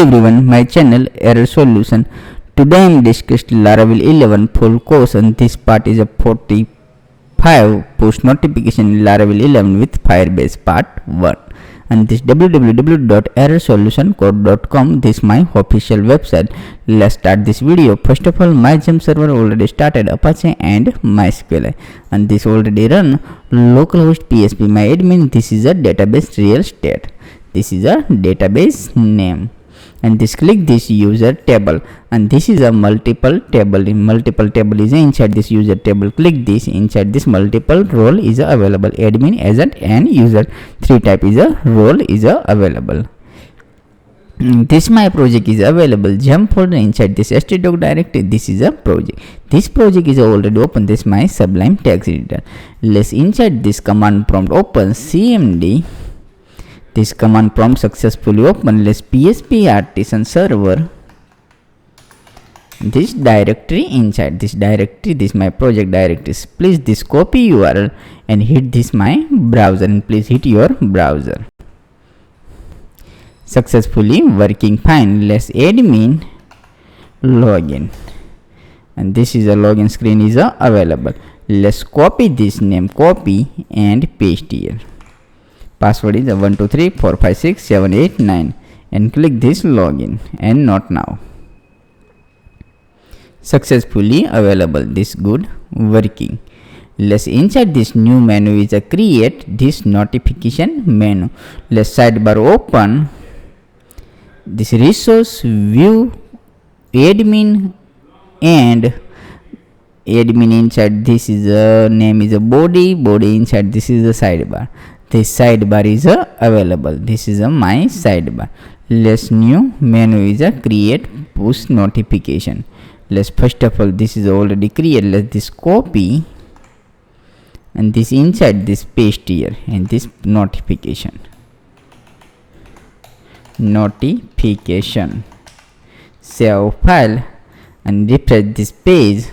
everyone, my channel Error Solution. Today I am discussing Laravel 11 full course, and this part is a 45 push notification in Laravel 11 with Firebase part 1. And this www.errorsolutioncode.com, this is my official website. Let's start this video. First of all, my gem server already started Apache and MySQL, and this already run localhost PSP. My admin, this is a database real estate. This is a database name, and this click this user table, and this is a multiple table. In multiple table is inside this user table. Click this, inside this multiple role is available, admin, agent and user. Three type is a role is available. This my project is available jump folder inside this htdoc directory. This is a project. This project is already open. This my Sublime text editor. Let's inside this command prompt open cmd. This command prompt successfully open. Let's PSP artisan server. This directory, inside this directory, this my project directory. Please this copy URL and hit this my browser, and please hit your browser. Successfully working fine. Let's admin login, and this is a login screen is available. Let's copy this name, copy and paste here. Password is 123456789, and click this login and not now. Successfully available. This good working. Let's inside this new menu is a create this notification menu. Let's sidebar open. This resource view admin, and admin inside this is a name is a body inside this is a sidebar. This sidebar is available. This is my sidebar. Let's new menu is a create push notification. Let's first of all this is already created. Let's this copy, and this inside this paste here, and this notification. Save file and refresh this page.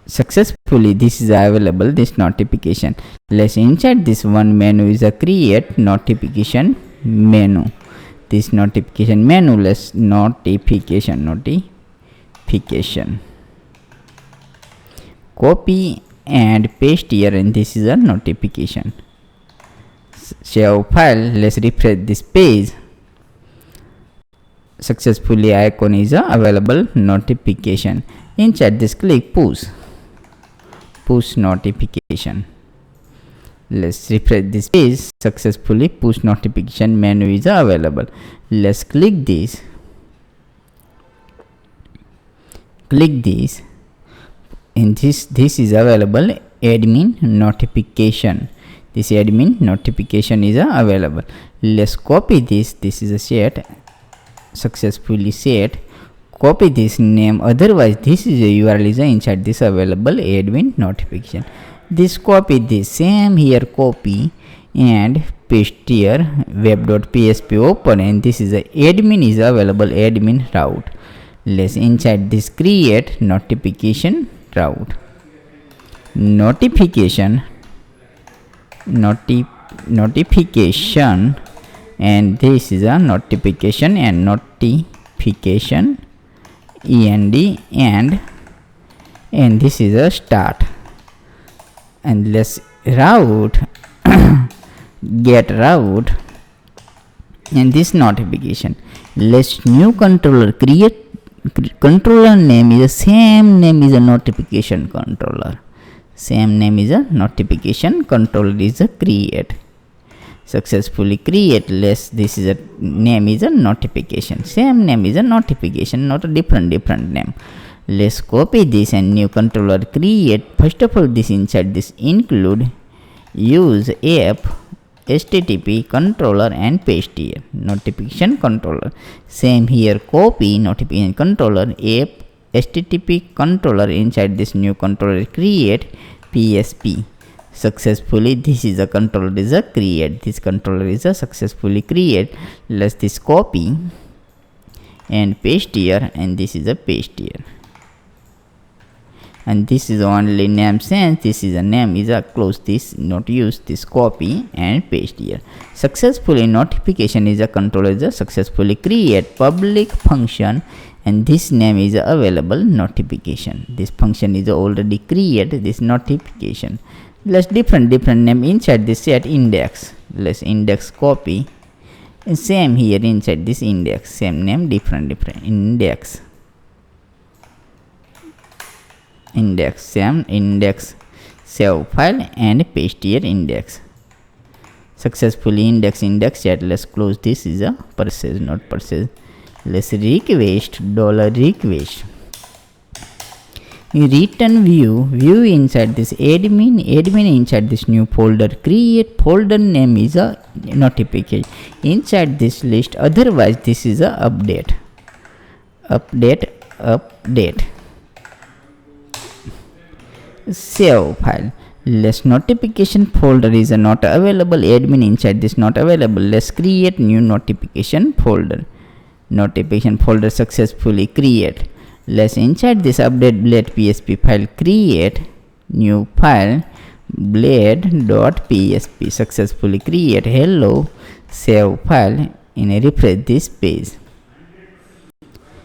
Successfully this is available, this notification. Let's inside this one menu is a create notification menu. This notification menu, let's notification copy and paste here, and this is a notification. Save file. Let's refresh this page. Successfully icon is available, notification. Inside this click push notification. Let's refresh this page. Successfully push notification menu is available. Let's click this, and this is available admin notification. This admin notification is available. Let's copy this. This is a set, successfully set. Copy this name, otherwise this is a URL is inside this available admin notification. This copy this same here, copy and paste here, web.php open, and this is a admin is available, admin route. Let's inside this create notification route. Notification, and this is a notification and notification end, and this is a start. And let's route get route, and this notification. Let's new controller create. Controller name is the same name is a notification controller. Same name is a notification controller is a create. Successfully create. Let's this is a name is a notification. Same name is a notification, not a different name. Let's copy this and new controller create. First of all, this inside this include use app http controller and paste here, notification controller. Same here, copy notification controller app http controller. Inside this new controller create PSP. Successfully this is a controller is a create. This controller is a successfully create. Let's this copy and paste here, and this is a paste here. and this is only name sense. This is a name is a close this, not use this, copy and paste here. Successfully notification is a controller is a successfully create public function, and this name is available notification. This function is already created this notification. Let's different name inside this set index. Let's index copy, and same here inside this index, same name different index, same index, save file and paste here index. Successfully index set. Let's close this is a process, not process. Let's request $request return view inside this admin inside this new folder, create folder name is a notification inside this list, otherwise this is a update save file. Let's notification folder is not available, admin inside this not available. Let's create new notification folder successfully create. Let's inside this update blade.php file create new file blade.php successfully create hello, save file and refresh this page.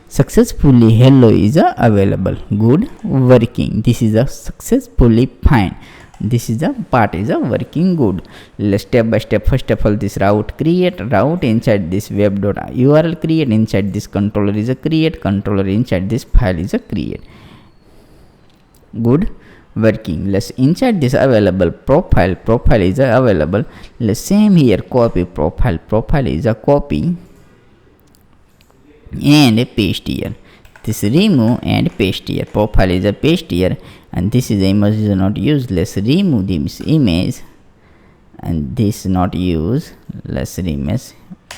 Successfully hello is available, good working. This is a successfully fine. This is a part is a working good. Let's step by step. First of all, this route create route inside this web.url create inside this controller is a create controller inside this file is a create, good working. Let's inside this available profile is available. Let's same here copy profile is a copy and paste here. This remove and paste here, profile is a paste here, and this is the image is not used. Let's remove this image and this not use. Let's remove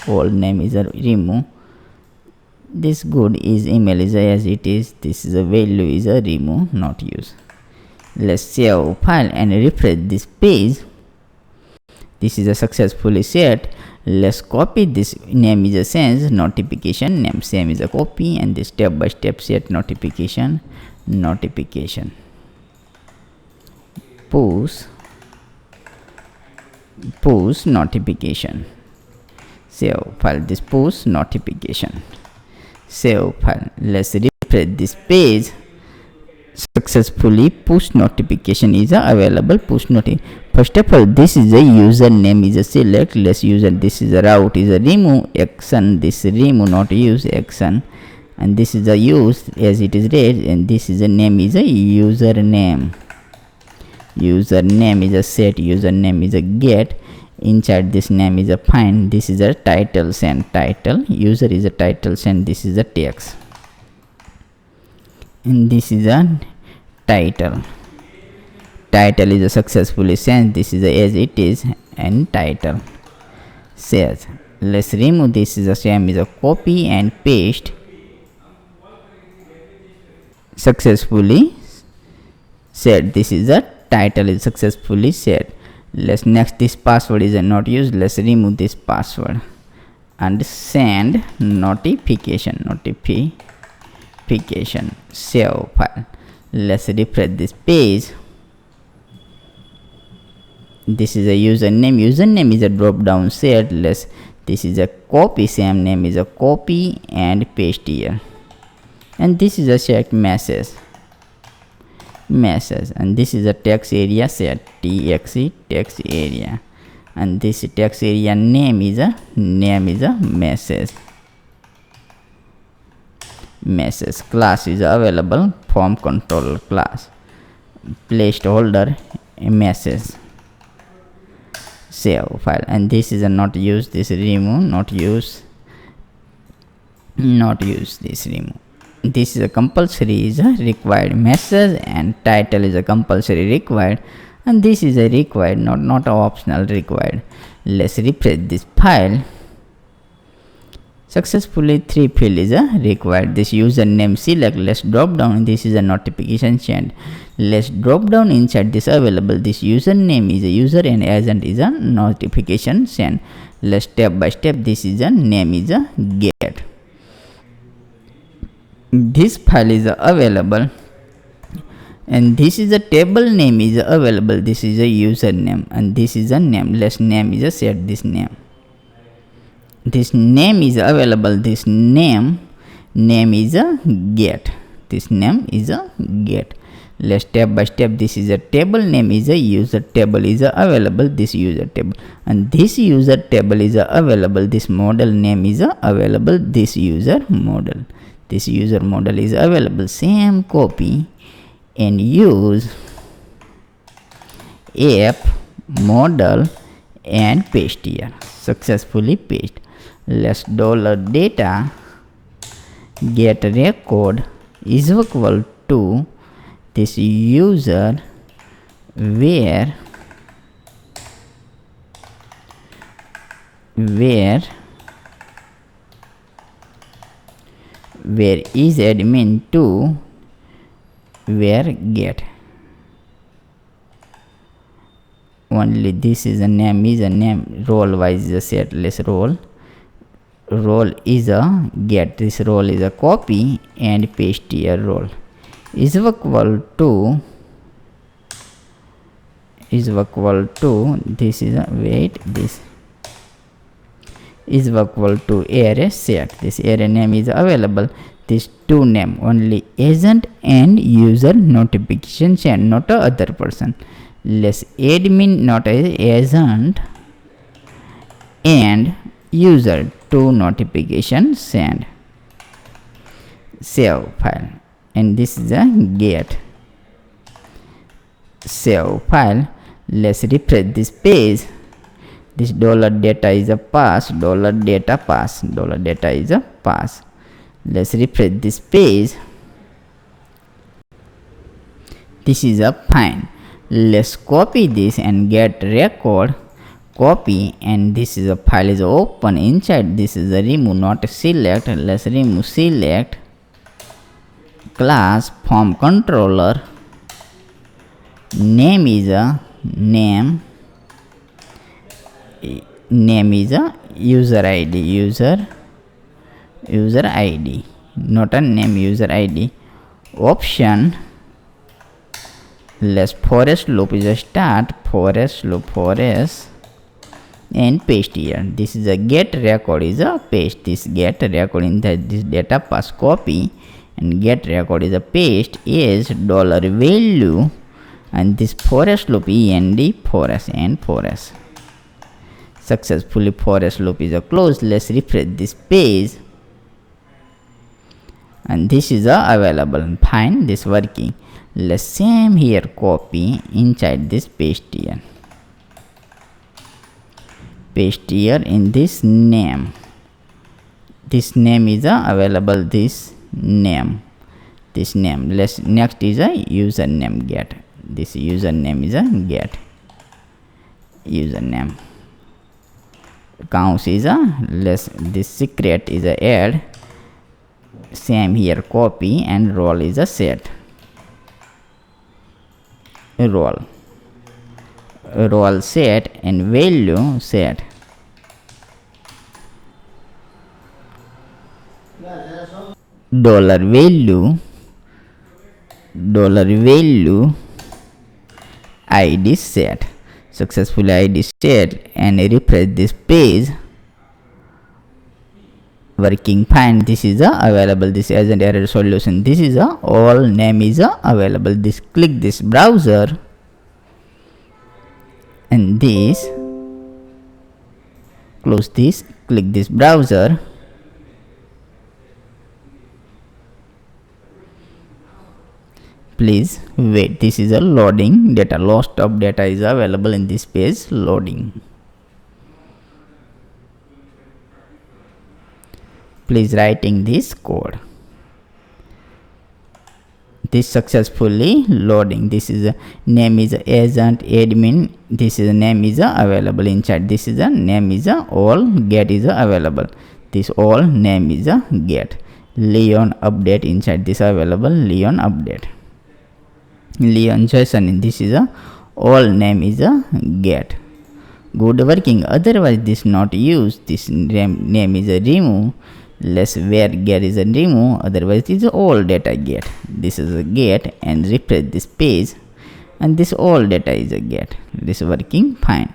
old name is a remove. This good is email is as it is. This is a value is a remove, not use. Let's save file and refresh this page. This is a successfully set. Let's copy this name is a sense notification name, same is a copy, and this step by step set notification push notification, save file this push notification, save file. Let's refresh this page. Successfully push notification is available. Push notification. First of all, this is a username is a select. Let's use it. This is a route is a remove action. This remove not use action, and this is a use as it is read, and this is a name is a username. Username is a set. Username is a get. Inside this name is a find. This is a title send title. User is a title send. This is a text, and this is a title is a successfully sent. This is a as it is and title says. Let's remove this is a same is a copy and paste successfully set. This is a title is successfully set. Let's next this password is not used. Let's remove this password and send notification save file. Let's refresh this page. This is a username is a drop down set. Let's this is a copy, same name is a copy and paste here, and this is a set message, and this is a text area set txt text area, and this text area name is a message class is available, form controller class, placeholder a message, save file, and this is a not use, this remove, not use this remove. This is a compulsory is a required message, and title is a compulsory required, and this is a required, not optional required. Let's refresh this file. Successfully 3 field is a required. This username select. Let's drop down. This is a notification send. Let's drop down inside this available. This username is a user and agent is a notification send. Let's step by step. This is a name is a get. This file is available. and this is a table name is available, this is a username, and this is a name, let's name is a set this name. This name is available, this name is a get, this name is a get. Let's step by step. This is a table name is a user table is a available, this user table, and this user table is a available, this model name is a available, this user model, this user model is available. Same copy and use app model and paste here, successfully paste. Let's $data get record is equal to this user where is admin to where get. Only this is a name, role wise is a set, let's role is a get, this role is a copy and paste here, role is equal to this is a this is equal to array set, this array name is available, this two name only agent and user notification send, not a other person. Let's admin not a agent and user to notification send, save file, and this is a get, save file. Let's refresh this page, this $data is a pass, $data pass, $data is a pass. Let's refresh this page, this is a fine. Let's copy this and get record, copy, and this is a file is open. Inside this is a remove not a select, let's remove select class form controller, name is a name is a user id, user id, not a name, user id. Option, let's forest loop is a start, forest loop, forest, and paste here. This is a get record is a paste, this get record in this data pass copy, and get record is a paste is $value, and this forest loop end forest and forest. Successfully forest loop is a closed. Let's refresh this page, and this is a available, fine, this working. Let's same here copy inside this paste here, paste here in this name, this name is a available, this name, let's next is a username get, this username is a get, username counts is a less, this secret is a add, same here copy, and role is a set, role set, and value set. $value id set, successfully id set, and refresh this page, working fine. This is a available, this as an error solution, this is a all name is a available. This click this browser, and this close this, click this browser, please wait, this is a loading data, lost of data is available in this page, loading. Please writing this code, this successfully loading. This is a name is a agent admin, this is a name is a available inside, this is a name is a all, get is a available, this all name is a get, Leon update inside this available, Leon update, Leon JSON, this is a all name is a get, good working. Otherwise this not use, this name is a remove, Let's where get is a remove, otherwise this is all data get. This is a get and refresh this page and this all data is a get. This is working fine.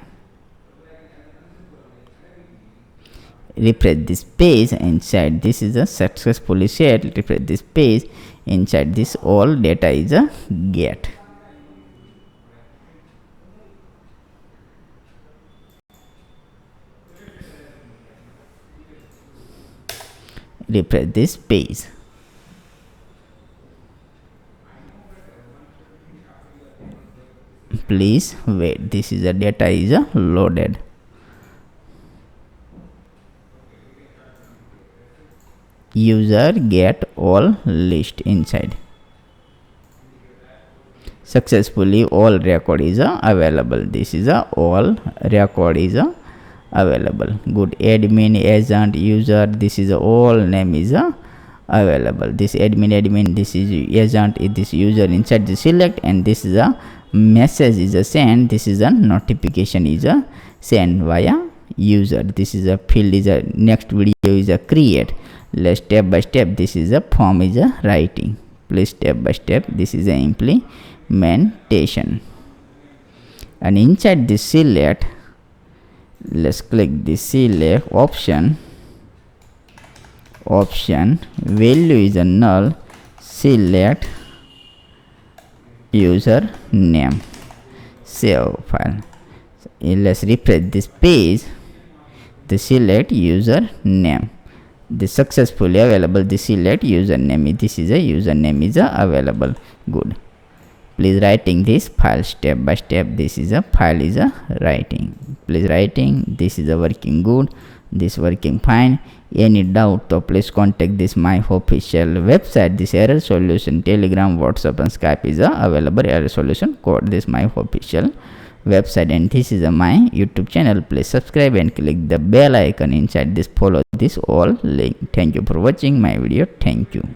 Refresh this page, inside this is a successfully set. Refresh this page, inside this all data is a get. Refresh this page. Please wait, this is the data is loaded. User get all list inside. Successfully all record is available. This is all record is available. Good. Admin, agent, user, this is all name is available. This admin, this is agent, this user inside the select, and this is a message is a send. This is a notification is a send via user. This is a field is a next video is a create. Let's step by step. This is a form is a writing. Please step by step. This is a implementation. And inside this select, let's click this select option. Value is a null. Select user name. Save file. Let's refresh this page. The select user name. The successfully available. The select username. This is a username is available. Good. Please writing this file step by step. This is a file is a writing. Please writing. This is a working good. This working fine. Any doubt, so please contact this my official website. This error solution, Telegram, WhatsApp and Skype is available. Error solution code. This my official website, and this is my YouTube channel. Please subscribe and click the bell icon inside this. Follow this all link. Thank you for watching my video. Thank you.